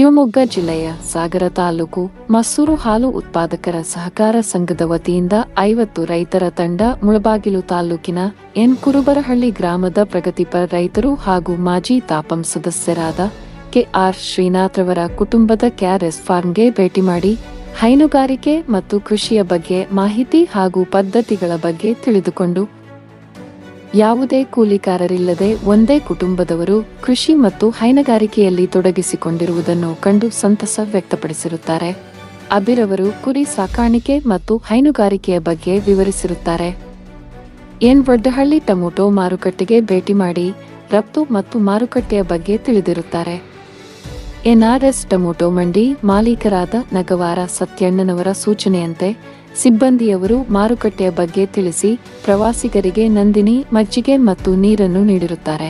ಶಿವಮೊಗ್ಗ ಜಿಲ್ಲೆಯ ಸಾಗರ ತಾಲೂಕು ಮಸೂರು ಹಾಲು ಉತ್ಪಾದಕರ ಸಹಕಾರ ಸಂಘದ ವತಿಯಿಂದ 50 ರೈತರ ತಂಡ ಮುಳಬಾಗಿಲು ತಾಲೂಕಿನ ಎನ್ ಕುರುಬರಹಳ್ಳಿ ಗ್ರಾಮದ ಪ್ರಗತಿಪರ ರೈತರು ಹಾಗೂ ಮಾಜಿ ತಾಪಂ ಸದಸ್ಯರಾದ ಕೆಆರ್ ಶ್ರೀನಾಥ್ರವರ ಕುಟುಂಬದ ಕ್ಯಾರೆಸ್ ಫಾರ್ಮ್ಗೆ ಭೇಟಿ ಮಾಡಿ ಹೈನುಗಾರಿಕೆ ಮತ್ತು ಕೃಷಿಯ ಬಗ್ಗೆ ಮಾಹಿತಿ ಹಾಗೂ ಪದ್ಧತಿಗಳ ಬಗ್ಗೆ ತಿಳಿದುಕೊಂಡು ಯಾವುದೇ ಕೂಲಿಕಾರರಿಲ್ಲದೆ ಒಂದೇ ಕುಟುಂಬದವರು ಕೃಷಿ ಮತ್ತು ಹೈನುಗಾರಿಕೆಯಲ್ಲಿ ತೊಡಗಿಸಿಕೊಂಡಿರುವುದನ್ನು ಕಂಡು ಸಂತಸ ವ್ಯಕ್ತಪಡಿಸಿರುತ್ತಾರೆ. ಅಬಿರವರು ಕುರಿ ಸಾಕಾಣಿಕೆ ಮತ್ತು ಹೈನುಗಾರಿಕೆಯ ಬಗ್ಗೆ ವಿವರಿಸಿರುತ್ತಾರೆ. ಎನ್ ವಡ್ಡಹಳ್ಳಿ ಟೊಮೊಟೊ ಮಾರುಕಟ್ಟೆಗೆ ಭೇಟಿ ಮಾಡಿ ರಫ್ತು ಮತ್ತು ಮಾರುಕಟ್ಟೆಯ ಬಗ್ಗೆ ತಿಳಿದಿರುತ್ತಾರೆ. ಎನ್ಆರ್ಎಸ್ ಟೊಮೊಟೊ ಮಂಡಿ ಮಾಲೀಕರಾದ ನಗವಾರ ಸತ್ಯಣ್ಣನವರ ಸೂಚನೆಯಂತೆ ಸಿಬ್ಬಂದಿಯವರು ಮಾರುಕಟ್ಟೆಯ ಬಗ್ಗೆ ತಿಳಿಸಿ ಪ್ರವಾಸಿಗರಿಗೆ ನಂದಿನಿ, ಮಜ್ಜಿಗೆ ಮತ್ತು ನೀರನ್ನು ನೀಡಿರುತ್ತಾರೆ.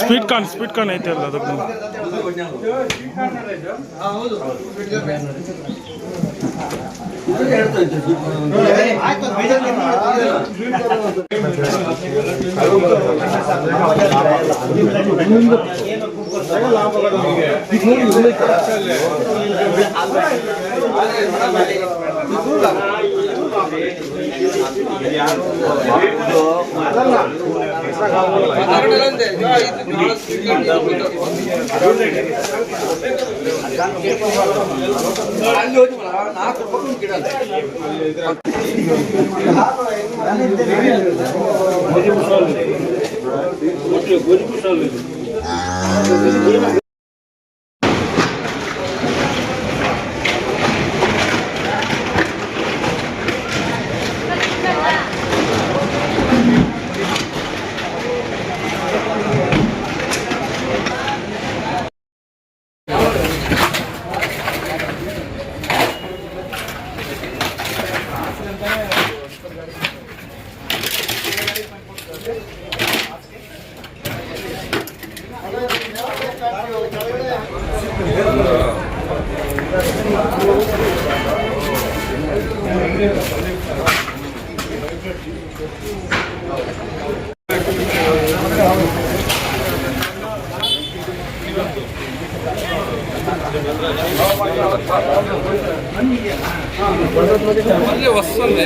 ಸ್ವೀಟ್ ಕಾರ್ನ್ ಐತೆ ಅಲ್ಲ ಅದಕ್ಕೆ వస్తుంది